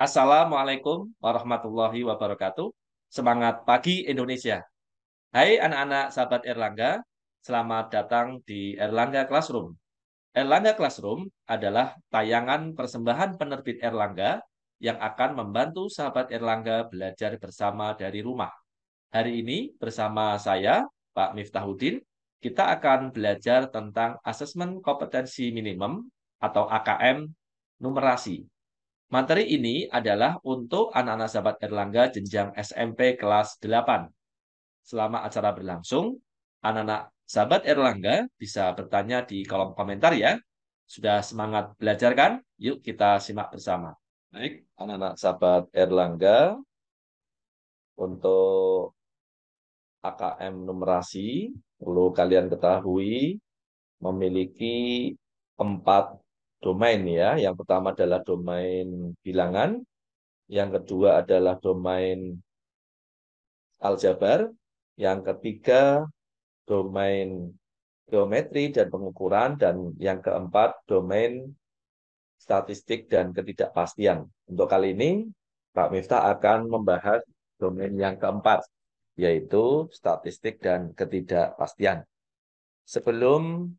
Assalamualaikum warahmatullahi wabarakatuh. Semangat pagi Indonesia. Hai anak-anak sahabat Erlangga, selamat datang di Erlangga Classroom. Erlangga Classroom adalah tayangan persembahan penerbit Erlangga yang akan membantu sahabat Erlangga belajar bersama dari rumah. Hari ini bersama saya, Pak Miftahudin, kita akan belajar tentang asesmen kompetensi minimum atau AKM numerasi. Materi ini adalah untuk anak-anak sahabat Erlangga jenjang SMP kelas 8. Selama acara berlangsung, anak-anak sahabat Erlangga bisa bertanya di kolom komentar ya. Sudah semangat belajar kan? Yuk kita simak bersama. Baik, anak-anak sahabat Erlangga, untuk AKM numerasi, perlu kalian ketahui memiliki 4 domain ya. Yang pertama adalah domain bilangan, yang kedua adalah domain aljabar, yang ketiga domain geometri dan pengukuran, dan yang keempat domain statistik dan ketidakpastian. Untuk kali ini, Pak Miftah akan membahas domain yang keempat, yaitu statistik dan ketidakpastian. Sebelum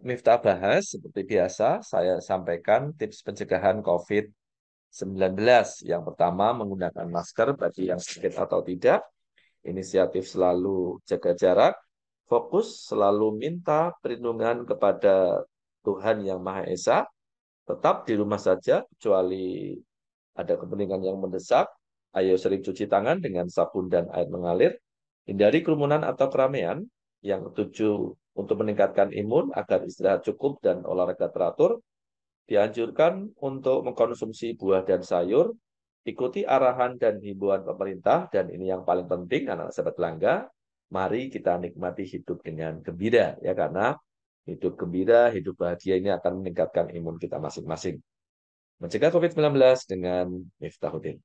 Miftah bahas, seperti biasa, saya sampaikan tips pencegahan COVID-19. Yang pertama, menggunakan masker bagi yang sakit atau tidak. Inisiatif selalu jaga jarak, fokus selalu minta perlindungan kepada Tuhan Yang Maha Esa, tetap di rumah saja kecuali ada kepentingan yang mendesak. Ayo sering cuci tangan dengan sabun dan air mengalir, hindari kerumunan atau keramaian. Yang ketujuh, untuk meningkatkan imun agar istirahat cukup dan olahraga teratur. Dianjurkan untuk mengkonsumsi buah dan sayur, ikuti arahan dan himbauan pemerintah, dan ini yang paling penting, anak-anak sahabat Langga, mari kita nikmati hidup dengan gembira, ya, karena hidup gembira, hidup bahagia ini akan meningkatkan imun kita masing-masing. Mencegah COVID-19 dengan Miftahudin.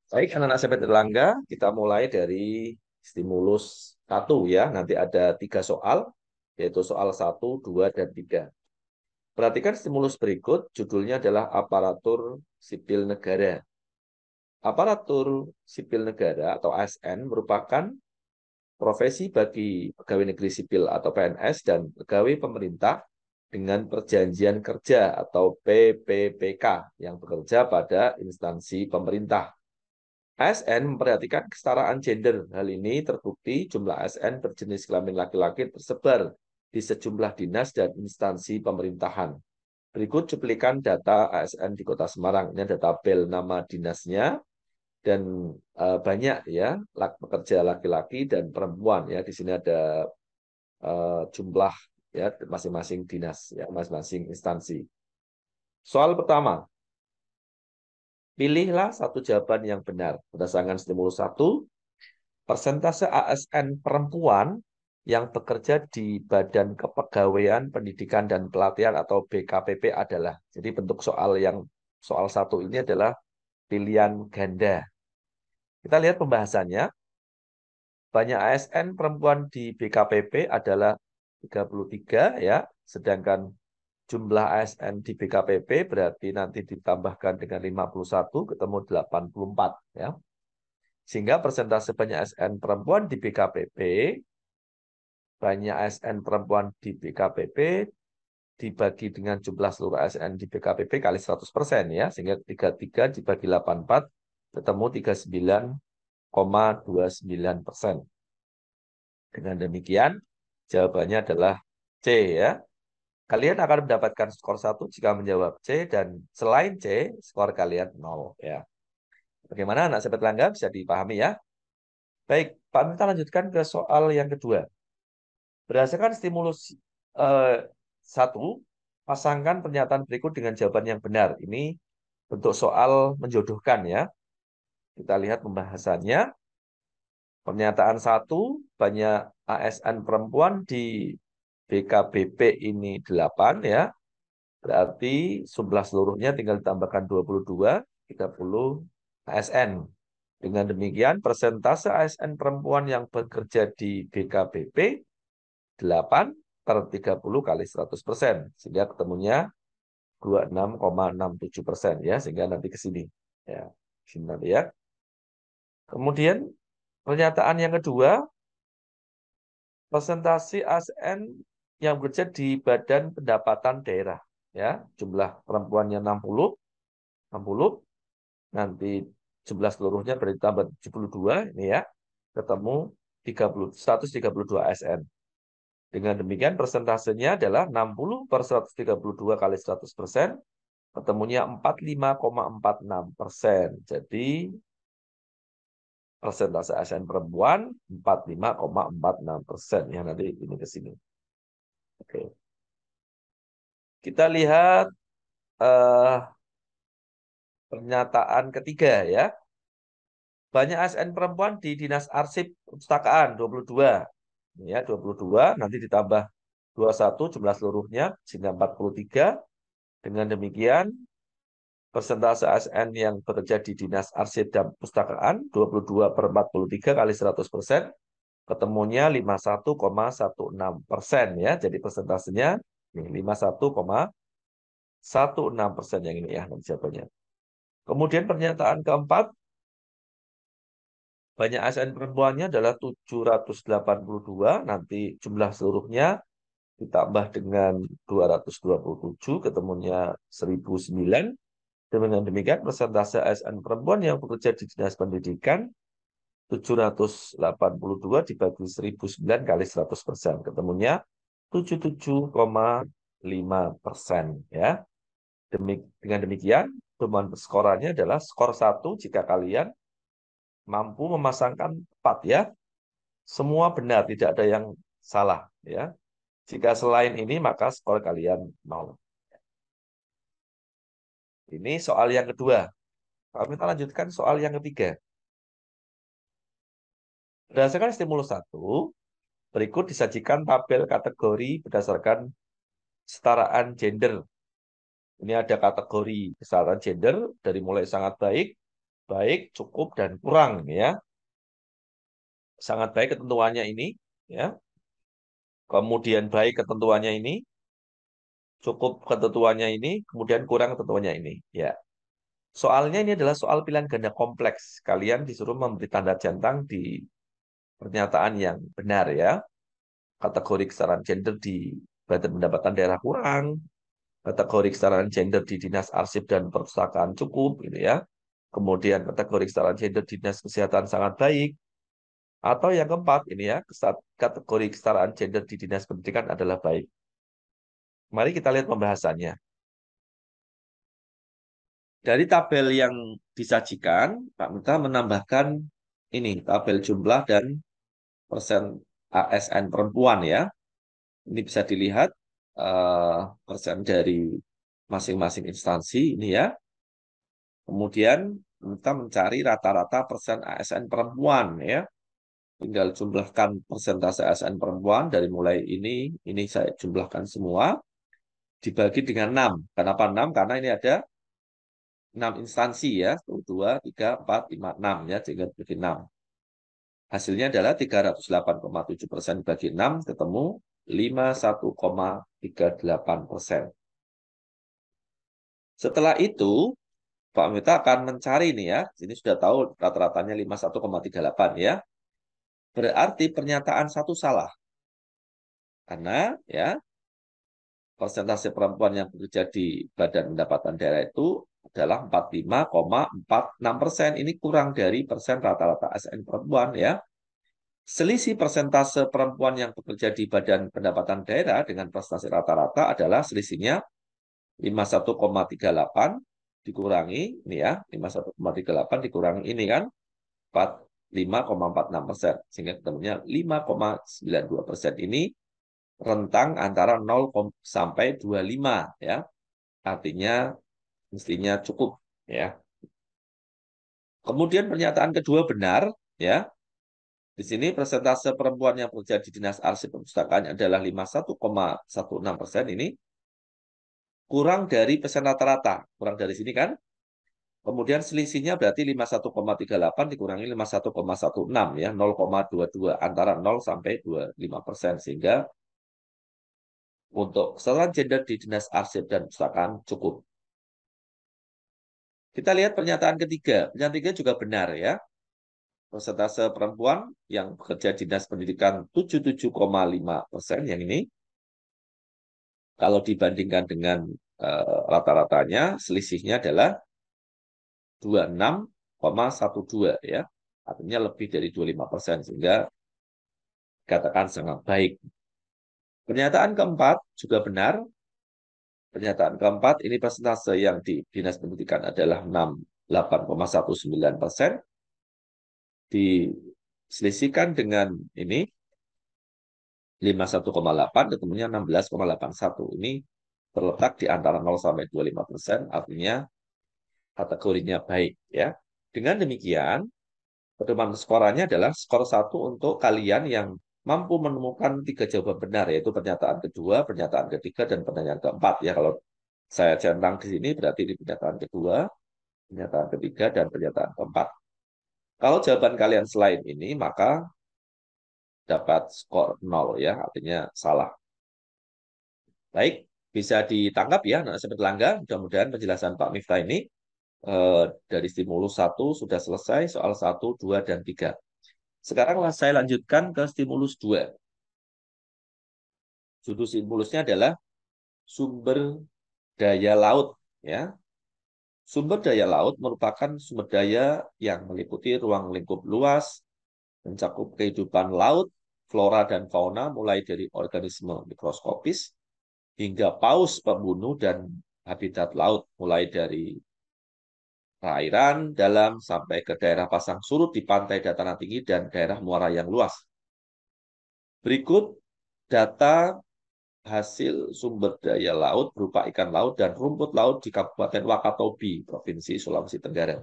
Baik, anak-anak sahabat Erlangga, kita mulai dari stimulus 1 ya. Nanti ada 3 soal, yaitu soal 1, 2, dan 3. Perhatikan stimulus berikut, judulnya adalah aparatur sipil negara. Aparatur sipil negara atau ASN merupakan profesi bagi pegawai negeri sipil atau PNS dan pegawai pemerintah dengan perjanjian kerja atau PPPK yang bekerja pada instansi pemerintah. ASN memperhatikan kesetaraan gender. Hal ini terbukti jumlah ASN berjenis kelamin laki-laki tersebar di sejumlah dinas dan instansi pemerintahan. Berikut cuplikan data ASN di Kota Semarang. Ini data tabel nama dinasnya, dan banyak ya pekerja laki-laki dan perempuan ya. Di sini ada jumlah ya masing-masing dinas ya, masing-masing instansi. Soal pertama, pilihlah satu jawaban yang benar. Berdasarkan stimulus 1, persentase ASN perempuan yang bekerja di Badan Kepegawaian Pendidikan dan Pelatihan atau BKPP adalah. Jadi bentuk soal 1 ini adalah pilihan ganda. Kita lihat pembahasannya. Banyak ASN perempuan di BKPP adalah 33 ya, sedangkan jumlah ASN di BKPP berarti nanti ditambahkan dengan 51 ketemu 84 ya. Sehingga persentase banyak ASN perempuan di BKPP, banyak ASN perempuan di BKPP dibagi dengan jumlah seluruh ASN di BKPP kali 100% ya, sehingga 33 dibagi 84 ketemu 39,29%. Dengan demikian, jawabannya adalah C ya. Kalian akan mendapatkan skor 1 jika menjawab C, dan selain C, skor kalian 0 ya. Bagaimana anak sahabat Langga, bisa dipahami ya? Baik, Pak, kita lanjutkan ke soal yang kedua. Berdasarkan stimulus 1, pasangkan pernyataan berikut dengan jawaban yang benar. Ini bentuk soal menjodohkan ya. Kita lihat pembahasannya. Pernyataan 1, banyak ASN perempuan di BKBP ini 8 ya. Berarti jumlah seluruhnya tinggal ditambahkan 22, 30 ASN. Dengan demikian, persentase ASN perempuan yang bekerja di BKBP 8 per 30 kali 100%. Sehingga ketemunya 26,67% ya, sehingga nanti ke sini. Ya, sini nanti ya. Kemudian pernyataan yang kedua, presentasi ASN yang bekerja di Badan Pendapatan Daerah. Ya, jumlah perempuannya 60, 60, nanti jumlah seluruhnya berarti tambah 72, ini ya, ketemu 132 ASN. Dengan demikian persentasenya adalah 60/132 kali 100%, ketemunya 45,46%. Jadi persentase ASN perempuan 45,46%. Ya, nanti ini ke sini. Oke. Kita lihat pernyataan ketiga ya. Banyak ASN perempuan di Dinas Arsip Perpustakaan 22. Ya, 22 nanti ditambah 21 jumlah seluruhnya sehingga 43. Dengan demikian persentase ASN yang bekerja di Dinas Arsip dan Perpustakaan 22/43 kali 100%, ketemunya 51,16% ya. Jadi persentasenya 51,16% yang ini ya jawabannya. Kemudian pernyataan keempat, banyak ASN perempuannya adalah 782, nanti jumlah seluruhnya ditambah dengan 227, ketemunya 1009. Dengan demikian persentase ASN perempuan yang bekerja di Dinas Pendidikan 782 dibagi 1009 kali 100%, ketemunya 77,5% ya. Dengan demikian temuan skorannya adalah skor 1 jika kalian mampu memasangkan 4 ya. Semua benar, tidak ada yang salah ya. Jika selain ini maka skor kalian 0. Ini soal yang kedua. Kita lanjutkan soal yang ketiga. Berdasarkan stimulus 1, berikut disajikan tabel kategori berdasarkan kesetaraan gender. Ini ada kategori kesetaraan gender dari mulai sangat baik, baik, cukup, dan kurang ya. Sangat baik ketentuannya ini ya. Kemudian baik ketentuannya ini, cukup ketentuannya ini, kemudian kurang ketentuannya ini ya. Soalnya ini adalah soal pilihan ganda kompleks. Kalian disuruh memberi tanda centang di pernyataan yang benar ya. Kategori kesetaraan gender di Badan Pendapatan Daerah kurang, kategori kesetaraan gender di Dinas Arsip dan Perpustakaan cukup gitu ya. Kemudian kategori kesetaraan gender di Dinas Kesehatan sangat baik. Atau yang keempat ini ya, kategori kesetaraan gender di Dinas Pendidikan adalah baik. Mari kita lihat pembahasannya. Dari tabel yang disajikan, Pak Mita menambahkan ini tabel jumlah dan persen ASN perempuan ya. Ini bisa dilihat persen dari masing-masing instansi ini ya. Kemudian kita mencari rata-rata persen ASN perempuan ya. Tinggal jumlahkan persentase ASN perempuan dari mulai ini saya jumlahkan semua dibagi dengan 6. Kenapa 6? Karena ini ada 6 instansi ya. 1, 2, 3, 4, 5, 6 ya. Sehingga bagi 6. Hasilnya adalah 308,7% bagi 6 ketemu 51,38%. Setelah itu Pak Mita akan mencari nih ya. Sini sudah tahu rata-ratanya 51,38 ya. Berarti pernyataan satu salah. Karena ya persentase perempuan yang bekerja di Badan Pendapatan Daerah itu adalah 45,46%. Ini kurang dari persen rata-rata ASN perempuan ya. Selisih persentase perempuan yang bekerja di Badan Pendapatan Daerah dengan prestasi rata-rata adalah selisihnya 51,38 dikurangi ini ya, 51,38 dikurangi ini kan 45,46%, sehingga ketemunya 5,92%. Ini rentang antara 0 sampai 25 ya. Artinya mestinya cukup ya. Kemudian pernyataan kedua benar ya. Di sini persentase perempuan yang bekerja di Dinas Arsip Perpustakaan adalah 51,16%. Ini kurang dari persen rata-rata. Kurang dari sini kan? Kemudian selisihnya berarti 51,38 dikurangi 51,16 ya, 0,22 antara 0 sampai 25%, sehingga untuk kesetaraan gender di Dinas Arsip dan Perpustakaan cukup. Kita lihat pernyataan ketiga. Pernyataan ketiga juga benar ya. Persentase perempuan yang bekerja di Dinas Pendidikan 77,5% yang ini. Kalau dibandingkan dengan rata-ratanya, selisihnya adalah 26,12 ya. Artinya lebih dari 25%, sehingga katakan sangat baik. Pernyataan keempat juga benar. Pernyataan keempat, ini persentase yang di Dinas Pendidikan adalah 68,19%. Diselisihkan dengan ini 51,8, ketemunya 16,81. Ini terletak di antara 0 sampai 25%, artinya kategorinya baik ya. Dengan demikian, pedoman skorannya adalah skor 1 untuk kalian yang mampu menemukan 3 jawaban benar, yaitu pernyataan kedua, pernyataan ketiga, dan pernyataan keempat. Ya, kalau saya centang di sini berarti di pernyataan kedua, pernyataan ketiga, dan pernyataan keempat. Kalau jawaban kalian selain ini, maka dapat skor 0 ya, artinya salah. Baik, bisa ditangkap ya, anak seperti Langga. Mudah-mudahan penjelasan Pak Miftah ini dari stimulus 1 sudah selesai, soal 1, 2, dan 3. Sekarang saya lanjutkan ke stimulus 2. Judul stimulusnya adalah sumber daya laut. Ya. Sumber daya laut merupakan sumber daya yang meliputi ruang lingkup luas, mencakup kehidupan laut, flora dan fauna, mulai dari organisme mikroskopis hingga paus pembunuh dan habitat laut, mulai dari perairan dalam sampai ke daerah pasang surut di pantai dataran tinggi dan daerah muara yang luas. Berikut data hasil sumber daya laut berupa ikan laut dan rumput laut di Kabupaten Wakatobi, Provinsi Sulawesi Tenggara.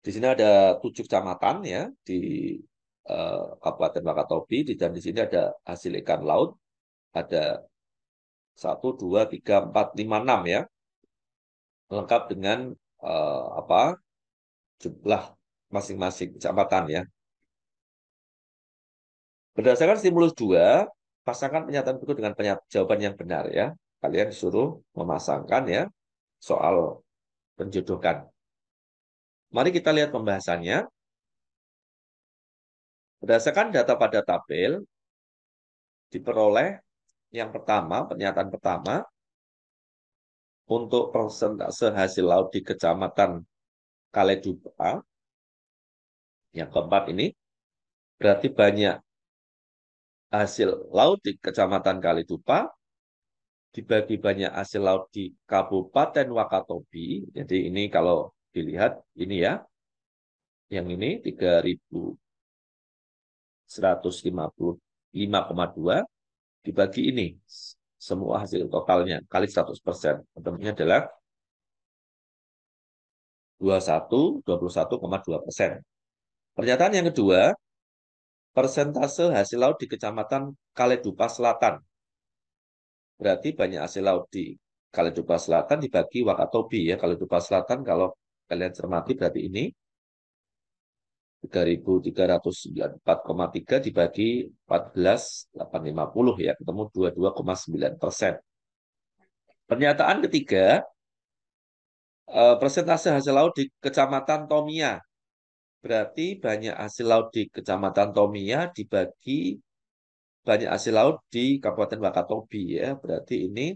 Di sini ada 7 kecamatan ya di Kabupaten Wakatobi, dan di sini ada hasil ikan laut, ada 1, 2, 3, 4, 5, 6 ya, lengkap dengan jumlah masing-masing kecamatan ya. Berdasarkan stimulus 2, pasangkan pernyataan berikut dengan jawaban yang benar ya. Kalian disuruh memasangkan ya soal penjodohan. Mari kita lihat pembahasannya. Berdasarkan data pada tabel, diperoleh yang pertama, pernyataan pertama, untuk persentase hasil laut di Kecamatan Kaledupa, yang keempat ini, berarti banyak hasil laut di Kecamatan Kaledupa, dibagi banyak hasil laut di Kabupaten Wakatobi. Jadi ini kalau dilihat, ini ya, yang ini 3.155,2 dibagi ini, semua hasil totalnya, kali 100%. Ketemunya adalah 21,2%. Pernyataan yang kedua, persentase hasil laut di Kecamatan Kaledupa Selatan. Berarti banyak hasil laut di Kaledupa Selatan dibagi Wakatobi ya. Kaledupa Selatan kalau kalian cermati berarti ini 3.394,3 dibagi 14.850 ya, ketemu 22,9%. Pernyataan ketiga, persentase hasil laut di Kecamatan Tomia. Berarti banyak hasil laut di Kecamatan Tomia dibagi banyak hasil laut di Kabupaten Wakatobi ya. Berarti ini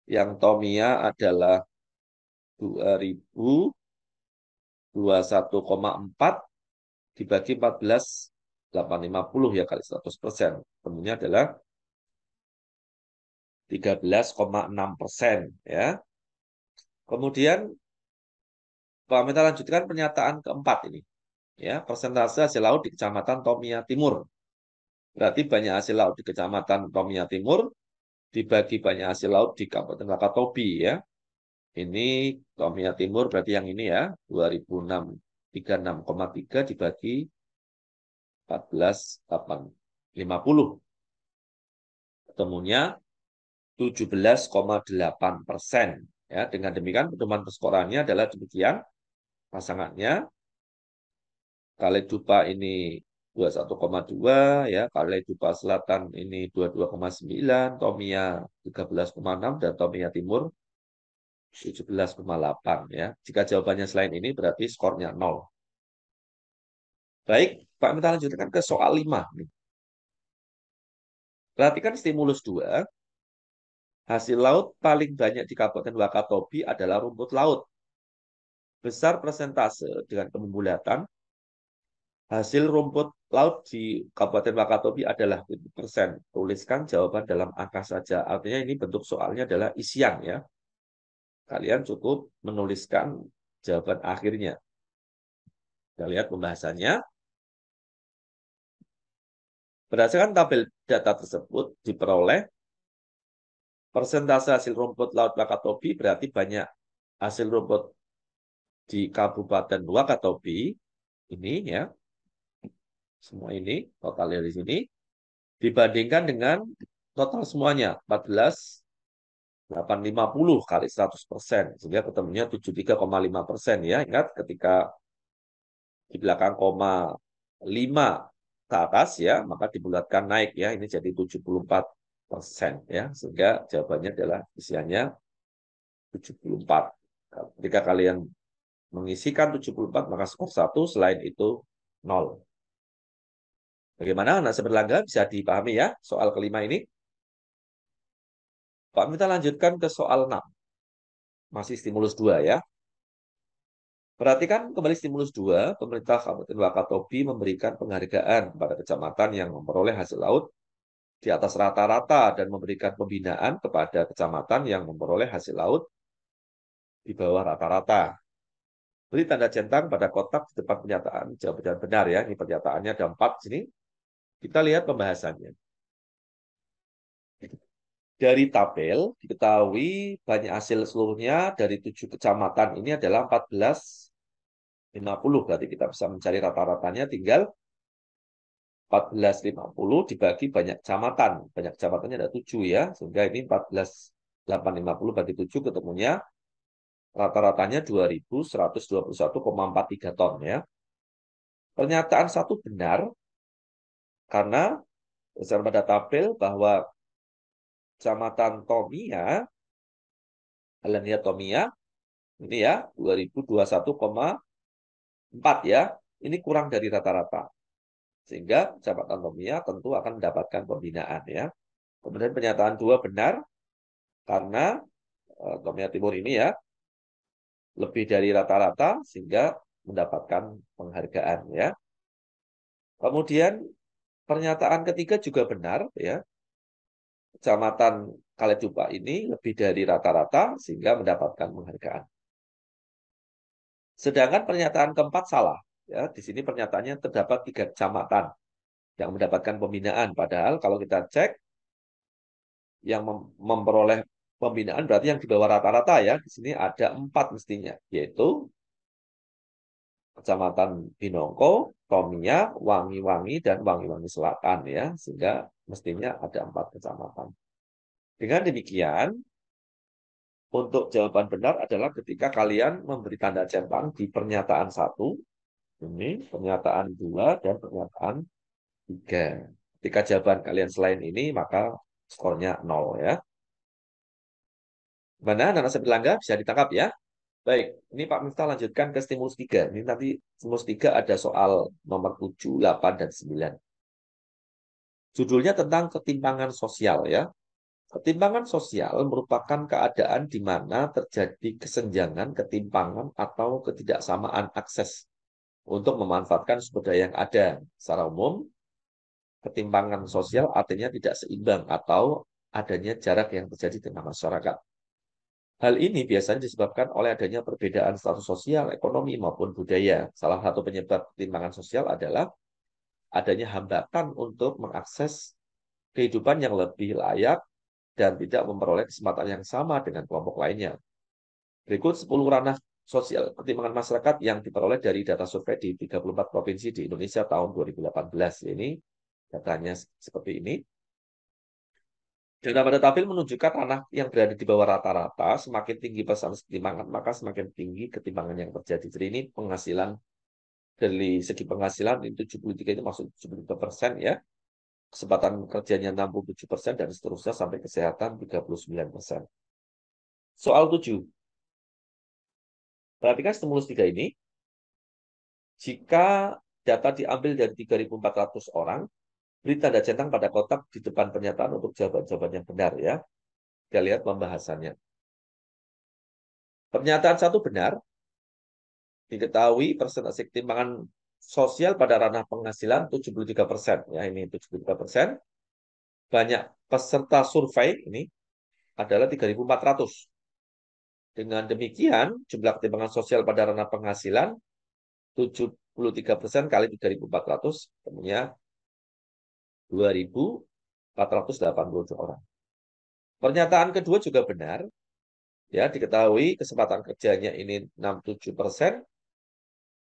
yang Tomia adalah 2.021,4 dibagi 14.850 ya kali 100%. Temunya adalah 13,6% ya. Kemudian kita lanjutkan pernyataan keempat ini. Ya, persentase hasil laut di Kecamatan Tomia Timur. Berarti banyak hasil laut di Kecamatan Tomia Timur dibagi banyak hasil laut di Kabupaten Wakatobi ya. Ini Tomia Timur berarti yang ini ya, 2.636,3 dibagi 14.850. Ketemunya 17,8%. Ya, dengan demikian pedoman perskorannya adalah demikian. Pasangannya Kaledupa ini 21,2 ya, Kale Dupa Selatan ini 22,9, Tomia 13,6 dan Tomia Timur 17,8 ya. Jika jawabannya selain ini berarti skornya 0. Baik, Pak minta lanjutkan ke soal 5 nih. Perhatikan stimulus 2. Hasil laut paling banyak di Kabupaten Wakatobi adalah rumput laut. Besar persentase dengan pembulatan hasil rumput laut di Kabupaten Wakatobi adalah 7%. Tuliskan jawaban dalam angka saja. Artinya ini bentuk soalnya adalah isian ya. Kalian cukup menuliskan jawaban akhirnya. Kita lihat pembahasannya. Berdasarkan tabel data tersebut diperoleh persentase hasil rumput laut Wakatobi berarti banyak hasil rumput di Kabupaten Wakatobi ini ya. Semua ini totalnya di sini dibandingkan dengan total semuanya 14.850 kali 100%, sehingga ketemunya 73,5% ya. Ingat ketika di belakang koma 5 ke atas ya, maka dibulatkan naik ya, ini jadi 74% ya, sehingga jawabannya adalah isiannya 74. Ketika kalian mengisikan 74, maka skor 1, selain itu 0. Bagaimana anak seberlangga bisa dipahami ya soal kelima ini? Pak minta lanjutkan ke soal 6. Masih stimulus 2 ya. Perhatikan kembali stimulus 2, pemerintah Kabupaten Wakatobi memberikan penghargaan kepada kecamatan yang memperoleh hasil laut di atas rata-rata dan memberikan pembinaan kepada kecamatan yang memperoleh hasil laut di bawah rata-rata. Beri tanda centang pada kotak di depan pernyataan jawaban benar ya. Ini pernyataannya ada 4 sini. Kita lihat pembahasannya. Dari tabel diketahui banyak hasil seluruhnya dari 7 kecamatan ini adalah 14,50. Berarti kita bisa mencari rata-ratanya tinggal 14,50 dibagi banyak kecamatan. Banyak kecamatannya ada 7 ya. Sehingga ini 14.850 bagi 7 ketemunya rata-ratanya 2.121,43 ton ya. Pernyataan 1 benar karena berdasarkan pada tabel bahwa Kecamatan Tomia, kalian lihat Tomia, ini ya 2021,4 ya, ini kurang dari rata-rata. Sehingga Kecamatan Tomia tentu akan mendapatkan pembinaan ya. Kemudian pernyataan 2 benar karena Tomia Timur ini ya lebih dari rata-rata sehingga mendapatkan penghargaan ya. Kemudian pernyataan ketiga juga benar ya. Kecamatan Kaledupa ini lebih dari rata-rata sehingga mendapatkan penghargaan. Sedangkan pernyataan keempat salah. Ya, di sini pernyataannya terdapat 3 kecamatan yang mendapatkan pembinaan. Padahal kalau kita cek yang memperoleh pembinaan berarti yang di bawah rata-rata ya. Di sini ada 4 mestinya, yaitu Kecamatan Binongko, Tomia, Wangi-Wangi, dan Wangi-Wangi Selatan ya. Sehingga mestinya ada 4 kecamatan. Dengan demikian, untuk jawaban benar adalah ketika kalian memberi tanda centang di pernyataan 1, ini pernyataan 2, dan pernyataan 3. Ketika jawaban kalian selain ini, maka skornya 0 ya. Mana anak sebelangga bisa ditangkap ya? Baik, ini Pak Miftah lanjutkan ke stimulus 3. Ini nanti stimulus 3 ada soal nomor 7, 8, dan 9. Judulnya tentang ketimpangan sosial ya. Ketimpangan sosial merupakan keadaan di mana terjadi kesenjangan, ketimpangan, atau ketidaksamaan akses untuk memanfaatkan sumber daya yang ada. Secara umum, ketimpangan sosial artinya tidak seimbang atau adanya jarak yang terjadi di tengah masyarakat. Hal ini biasanya disebabkan oleh adanya perbedaan status sosial, ekonomi, maupun budaya. Salah satu penyebab ketimpangan sosial adalah adanya hambatan untuk mengakses kehidupan yang lebih layak dan tidak memperoleh kesempatan yang sama dengan kelompok lainnya. Berikut 10 ranah sosial ketimpangan masyarakat yang diperoleh dari data survei di 34 provinsi di Indonesia tahun 2018. Ini datanya seperti ini. Data pada tabel menunjukkan ranah yang berada di bawah rata-rata, semakin tinggi persentase ketimpangan, maka semakin tinggi ketimpangan yang terjadi. Jadi ini penghasilan Dari segi penghasilan itu 73 itu masuk 73% ya. Kesempatan kerjanya 67% dan seterusnya sampai kesehatan 39%. Soal 7. Perhatikan stimulus 3 ini. Jika data diambil dari 3.400 orang, beri tanda centang pada kotak di depan pernyataan untuk jawaban-jawaban yang benar ya. Kita lihat pembahasannya. Pernyataan 1 benar. Diketahui persentase ketimpangan sosial pada ranah penghasilan 73%. Ya, ini 73%. Banyak peserta survei ini adalah 3.400. Dengan demikian, jumlah ketimpangan sosial pada ranah penghasilan 73% kali 3.400, temunya 2.482 orang. Pernyataan kedua juga benar. Ya, diketahui kesempatan kerjanya ini 67%,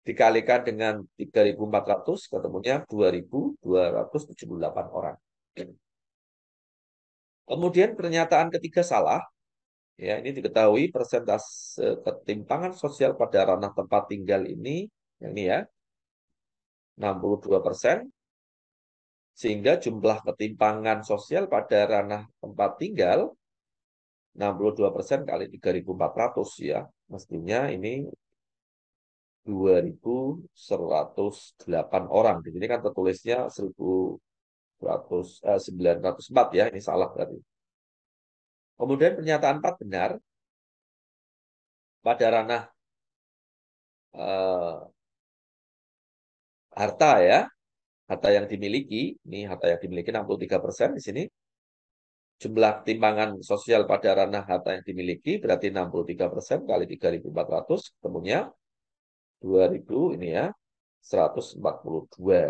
dikalikan dengan 3.400, ketemunya 2.278 orang. Kemudian pernyataan ketiga salah. Ya, ini diketahui persentase ketimpangan sosial pada ranah tempat tinggal ini ya, 62%, sehingga jumlah ketimpangan sosial pada ranah tempat tinggal 62% kali 3.400 ya. Mestinya ini 2.108 orang. Di sini kan tertulisnya 1.904 ya, ini salah tadi. Kemudian pernyataan 4 benar pada ranah harta ya. Harta yang dimiliki, ini harta yang dimiliki 63% di sini. Jumlah timbangan sosial pada ranah harta yang dimiliki berarti 63% kali 3.400, ketemunya 2.000 ini ya, 142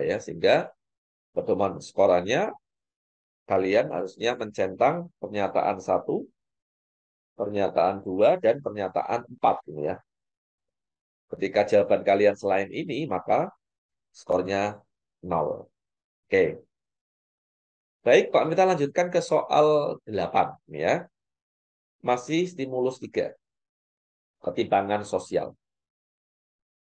ya, sehingga pedoman skorannya kalian harusnya mencentang pernyataan 1, pernyataan 2, dan pernyataan 4 ini ya. Ketika jawaban kalian selain ini, maka skornya 0. Oke. Baik, Pak, kita lanjutkan ke soal 8 ya. Masih stimulus 3, ketimpangan sosial.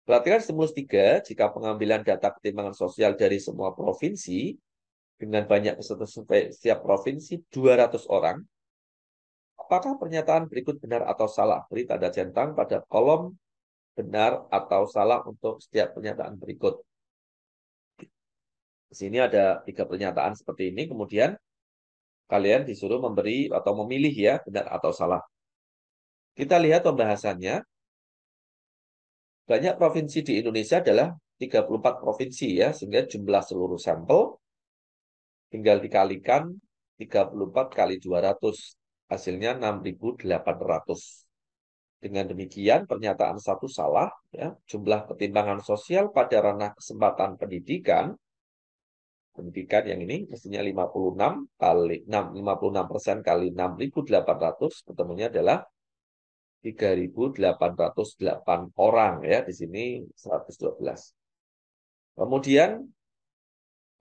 Perhatikan stimulus 3, jika pengambilan data ketimpangan sosial dari semua provinsi dengan banyak peserta survei setiap provinsi 200 orang, apakah pernyataan berikut benar atau salah? Beri tanda centang pada kolom benar atau salah untuk setiap pernyataan berikut. Di sini ada 3 pernyataan seperti ini, kemudian kalian disuruh memberi atau memilih ya, benar atau salah. Kita lihat pembahasannya. Banyak provinsi di Indonesia adalah 34 provinsi ya, sehingga jumlah seluruh sampel tinggal dikalikan 34 kali 200. Hasilnya 6.800. Dengan demikian, pernyataan 1 salah. Ya. Jumlah ketimpangan sosial pada ranah kesempatan pendidikan yang ini mestinya 56 kali 56% kali 6.800, ketemunya adalah 3.808 orang ya, di sini 112. Kemudian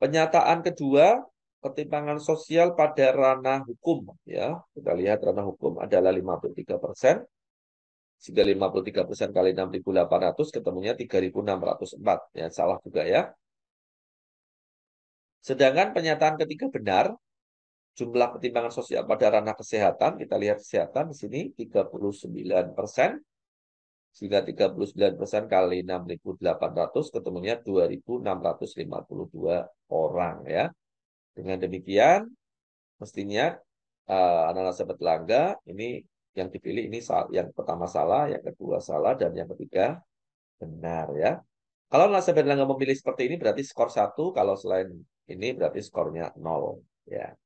pernyataan kedua, ketimpangan sosial pada ranah hukum ya. Kita lihat ranah hukum adalah 53%. Sehingga 53% kali 6.800 ketemunya 3.604. Ya, salah juga ya. Sedangkan pernyataan ketiga benar, jumlah ketimpangan sosial pada ranah kesehatan, kita lihat kesehatan di sini 39%, sehingga 39% kali 6.800 ketemunya 2.652 orang ya. Dengan demikian, mestinya anak-anak sahabat Langga ini yang dipilih ini yang pertama salah, yang kedua salah, dan yang ketiga benar ya. Kalau nasabah Langga memilih seperti ini berarti skor 1, kalau selain ini berarti skornya 0 ya.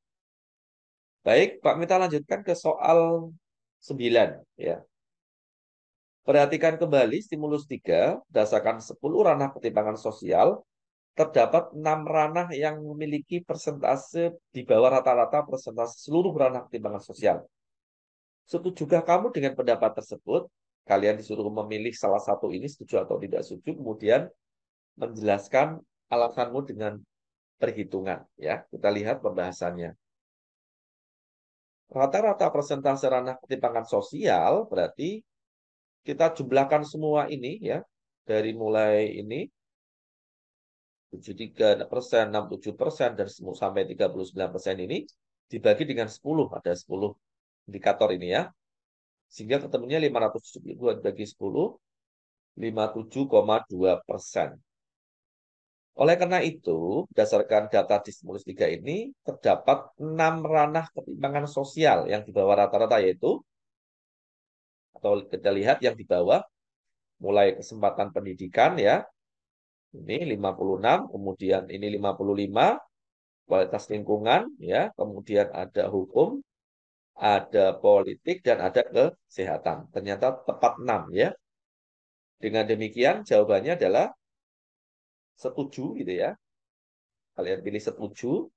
Baik, Pak, kita lanjutkan ke soal 9 ya. Perhatikan kembali stimulus 3, berdasarkan 10 ranah ketimpangan sosial, terdapat 6 ranah yang memiliki persentase di bawah rata-rata persentase seluruh ranah ketimpangan sosial. Setujukah kamu dengan pendapat tersebut? Kalian disuruh memilih salah satu ini, setuju atau tidak setuju, kemudian menjelaskan alasanmu dengan perhitungan. Ya, kita lihat pembahasannya. Rata-rata persentase ranah ketimpangan sosial berarti kita jumlahkan semua ini ya, dari mulai ini 73%, 67%, dan sampai 39% ini dibagi dengan 10. Ada 10 indikator ini ya. Sehingga ketemunya 572 dibagi 10, 57,2%. Oleh karena itu, berdasarkan data di stimulus 3 ini, terdapat 6 ranah ketimpangan sosial yang di bawah rata-rata, yaitu, atau kita lihat yang di bawah, mulai kesempatan pendidikan ya, ini 56, kemudian ini 55, kualitas lingkungan ya, kemudian ada hukum, ada politik, dan ada kesehatan. Ternyata tepat 6 ya. Dengan demikian jawabannya adalah setuju gitu ya. Kalian pilih setuju.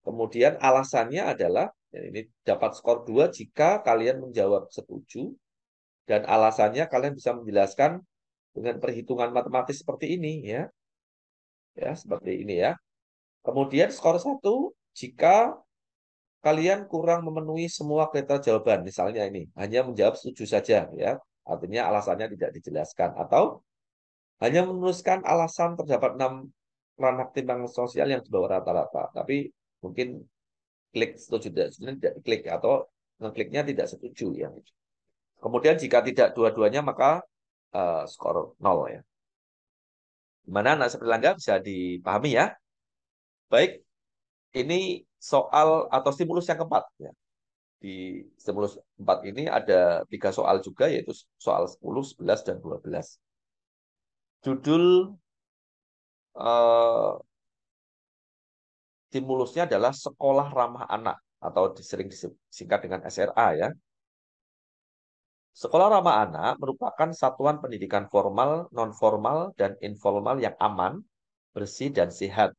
Kemudian alasannya adalah, ya ini dapat skor 2 jika kalian menjawab setuju. Dan alasannya kalian bisa menjelaskan dengan perhitungan matematis seperti ini ya. Ya, seperti ini ya. Kemudian skor 1 jika kalian kurang memenuhi semua kriteria jawaban. Misalnya ini, hanya menjawab setuju saja ya. Artinya alasannya tidak dijelaskan. Atau hanya menuliskan alasan terdapat 6 ranah timbangan sosial yang di bawah rata-rata. Tapi mungkin klik setuju tidak klik atau ngekliknya tidak setuju ya. Kemudian jika tidak dua-duanya maka skor 0 ya. Gimana anak seperlangga bisa dipahami ya? Baik, ini soal atau stimulus yang keempat ya. Di stimulus 4 ini ada 3 soal juga, yaitu soal 10, 11, dan 12. Judul stimulusnya adalah Sekolah Ramah Anak atau sering disingkat dengan SRA ya. Sekolah Ramah Anak merupakan satuan pendidikan formal, non-formal, dan informal yang aman, bersih, dan sehat,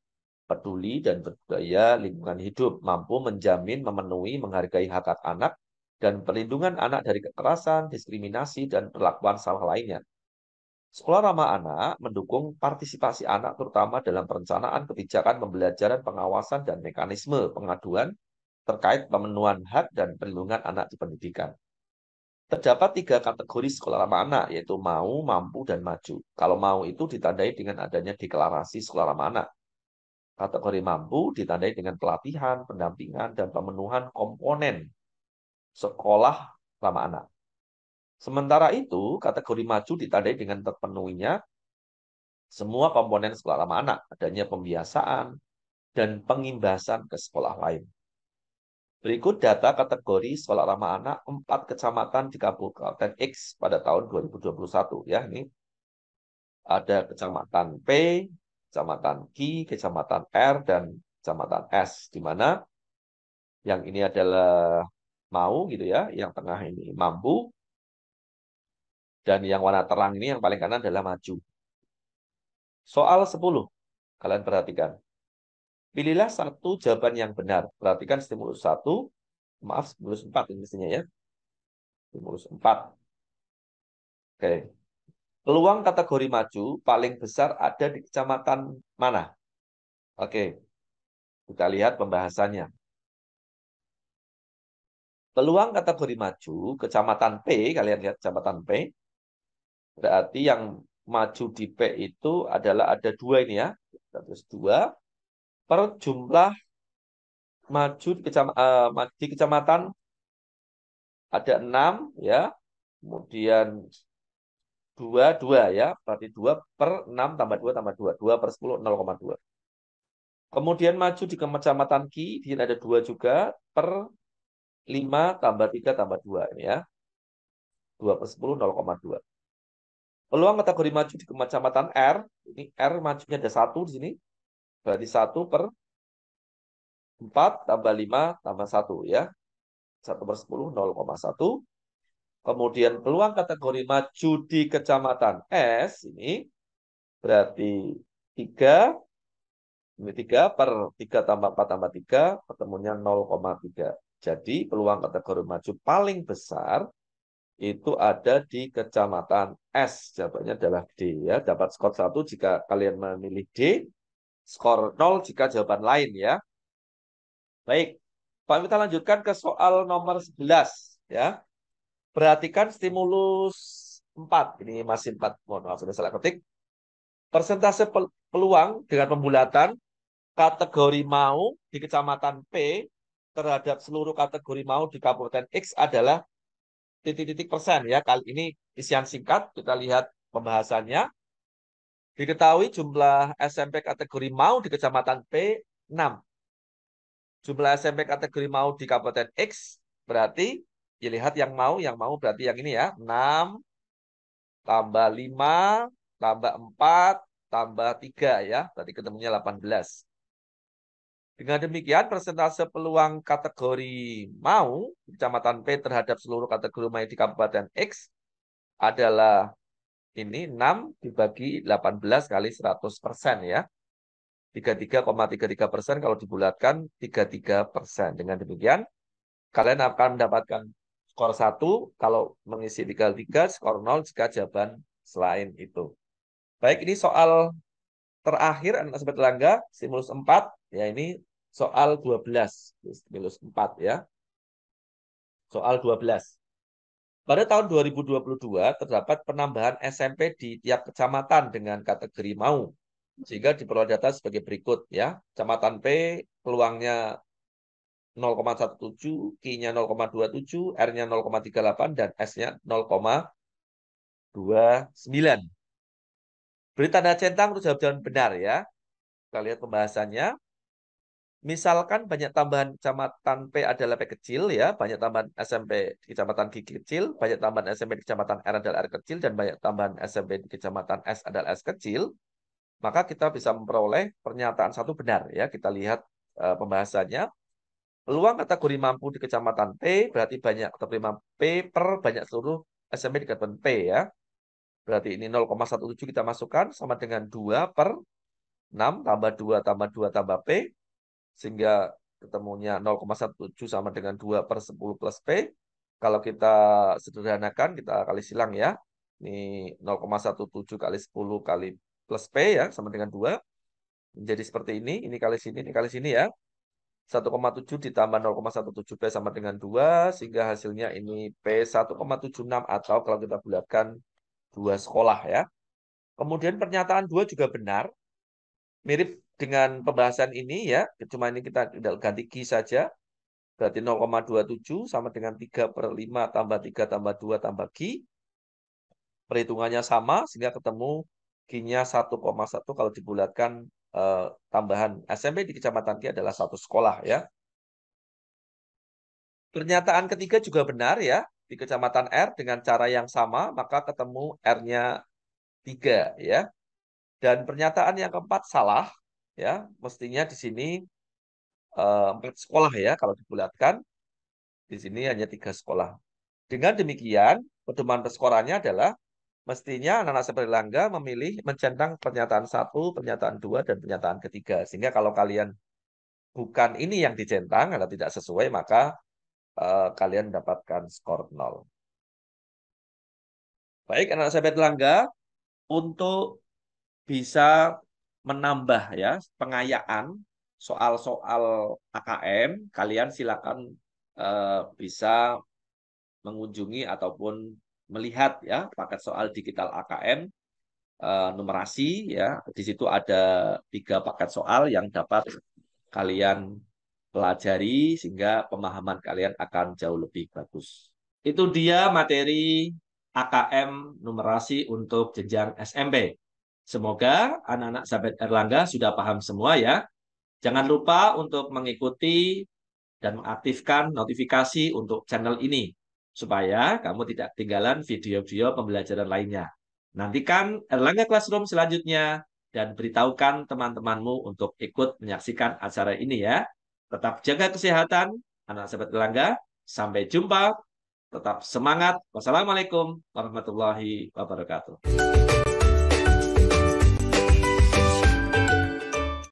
peduli dan berbudaya lingkungan hidup, mampu menjamin, memenuhi, menghargai hak-hak anak, dan perlindungan anak dari kekerasan, diskriminasi, dan perlakuan salah lainnya. Sekolah ramah anak mendukung partisipasi anak terutama dalam perencanaan kebijakan pembelajaran, pengawasan, dan mekanisme pengaduan terkait pemenuhan hak dan perlindungan anak di pendidikan. Terdapat 3 kategori sekolah ramah anak, yaitu mau, mampu, dan maju. Kalau mau itu ditandai dengan adanya deklarasi sekolah ramah anak. Kategori mampu ditandai dengan pelatihan, pendampingan, dan pemenuhan komponen sekolah ramah anak. Sementara itu, kategori maju ditandai dengan terpenuhinya semua komponen sekolah ramah anak, adanya pembiasaan dan pengimbasan ke sekolah lain. Berikut data kategori sekolah ramah anak 4 kecamatan di Kabupaten X pada tahun 2021 ya. Ini ada kecamatan P, kecamatan Q, kecamatan R, dan kecamatan S, di mana yang ini adalah mau gitu ya, yang tengah ini mampu, dan yang warna terang ini yang paling kanan adalah maju. Soal 10, kalian perhatikan. Pilihlah satu jawaban yang benar. Perhatikan stimulus 1, maaf stimulus 4 ini mestinya ya. Stimulus 4. Oke. Peluang kategori maju paling besar ada di kecamatan mana? Oke. Kita lihat pembahasannya. Peluang kategori maju, kecamatan P, kalian lihat kecamatan P, berarti yang maju di P itu adalah ada 2 ini ya. Terus 2 per jumlah maju di kecamatan ada 6 ya. Kemudian 2 ya. Berarti 2 per 6 tambah 2 tambah 2. 2 per 10, 0,2. Kemudian maju di kecamatan Ki, di sini ada 2 juga, per 5 tambah 3 tambah 2 ini ya. 2 per 10, 0,2. Peluang kategori maju di kecamatan R, ini R majunya ada 1 di sini. Berarti 1 per 4 tambah 5 tambah 1 ya. 1 per 10, 0,1. Kemudian peluang kategori maju di kecamatan S, ini berarti 3. Ini 3 per 3 tambah 4 tambah 3, ketemunya 0,3. Jadi peluang kategori maju paling besar itu ada di kecamatan S. Jawabannya adalah D ya. Dapat skor 1 jika kalian memilih D, skor 0 jika jawaban lain ya. Baik, Pak, kita lanjutkan ke soal nomor 11 ya. Perhatikan stimulus 4. Ini masih 4. Mohon maaf, sudah salah ketik. Persentase peluang dengan pembulatan kategori mau di kecamatan P terhadap seluruh kategori mau di Kabupaten X adalah titik-titik persen ya. Kali ini isian singkat, kita lihat pembahasannya. Diketahui jumlah SMP kategori mau di Kecamatan P 6. Jumlah SMP kategori mau di Kabupaten X berarti ya lihat yang mau berarti yang ini ya. 6 tambah 5 tambah 4 tambah 3 ya. Berarti ketemunya 18. Dengan demikian, persentase peluang kategori mau di Kecamatan P terhadap seluruh kategori mau di Kabupaten X adalah ini 6 dibagi 18 kali 100% ya. 33,33% kalau dibulatkan 33%. Dengan demikian, kalian akan mendapatkan skor 1 kalau mengisi 33, skor 0 jika jawaban selain itu. Baik, ini soal terakhir anak sobat Langga, stimulus 4, ya ini soal 12, stimulus 4 ya. Soal 12. Pada tahun 2022 terdapat penambahan SMP di tiap kecamatan dengan kategori mau. Sehingga diperoleh data sebagai berikut ya. Kecamatan P peluangnya 0,17, Q-nya 0,27, R-nya 0,38 dan S-nya 0,29. Beri tanda centang untuk jawaban benar ya. Kita lihat pembahasannya. Misalkan banyak tambahan kecamatan P adalah P kecil ya, banyak tambahan SMP di kecamatan G kecil, banyak tambahan SMP di kecamatan R adalah R kecil, dan banyak tambahan SMP di kecamatan S adalah S kecil, maka kita bisa memperoleh pernyataan satu benar ya. Kita lihat pembahasannya. Peluang kategori mampu di kecamatan P berarti banyak kategori mampu P per banyak seluruh SMP di kecamatan P ya. Berarti ini 0,17 kita masukkan sama dengan 2 per 6 tambah 2 tambah 2 tambah P. Sehingga ketemunya 0,17 sama dengan 2 per 10 plus P. Kalau kita sederhanakan, kita kali silang ya. Ini 0,17 kali 10 kali plus P ya, sama dengan 2. Menjadi seperti ini kali sini ya. 1,7 ditambah 0,17 P sama dengan 2, sehingga hasilnya ini P 1,76 atau kalau kita bulatkan 2 sekolah ya. Kemudian pernyataan 2 juga benar. Mirip dengan pembahasan ini ya, cuma ini kita ganti Q saja. Berarti 0,27 sama dengan 3 per 5 tambah 3 tambah 2 tambah Q. Perhitungannya sama sehingga ketemu Q-nya 1,1 kalau dibulatkan tambahan SMP di kecamatan Q adalah 1 sekolah ya. Pernyataan ketiga juga benar ya. Di kecamatan R dengan cara yang sama maka ketemu R-nya 3 ya. Dan pernyataan yang keempat salah ya. Mestinya di sini 4 sekolah ya kalau dibulatkan. Di sini hanya 3 sekolah. Dengan demikian, pedoman perskorannya adalah mestinya anak-anak seperti Langga memilih mencentang pernyataan 1, pernyataan 2, dan pernyataan ketiga. Sehingga kalau kalian bukan ini yang dicentang atau tidak sesuai, maka kalian mendapatkan skor 0. Baik, anak-anak sahabat Langga, untuk bisa menambah ya pengayaan soal-soal AKM, kalian silakan bisa mengunjungi ataupun melihat ya paket soal digital AKM numerasi ya. Di situ ada 3 paket soal yang dapat kalian pelajari sehingga pemahaman kalian akan jauh lebih bagus. Itu dia materi AKM numerasi untuk jenjang SMP. Semoga anak-anak sahabat Erlangga sudah paham semua ya. Jangan lupa untuk mengikuti dan mengaktifkan notifikasi untuk channel ini supaya kamu tidak ketinggalan video-video pembelajaran lainnya. Nantikan Erlangga Classroom selanjutnya dan beritahukan teman-temanmu untuk ikut menyaksikan acara ini ya. Tetap jaga kesehatan, anak sahabat Erlangga. Sampai jumpa. Tetap semangat. Wassalamualaikum warahmatullahi wabarakatuh.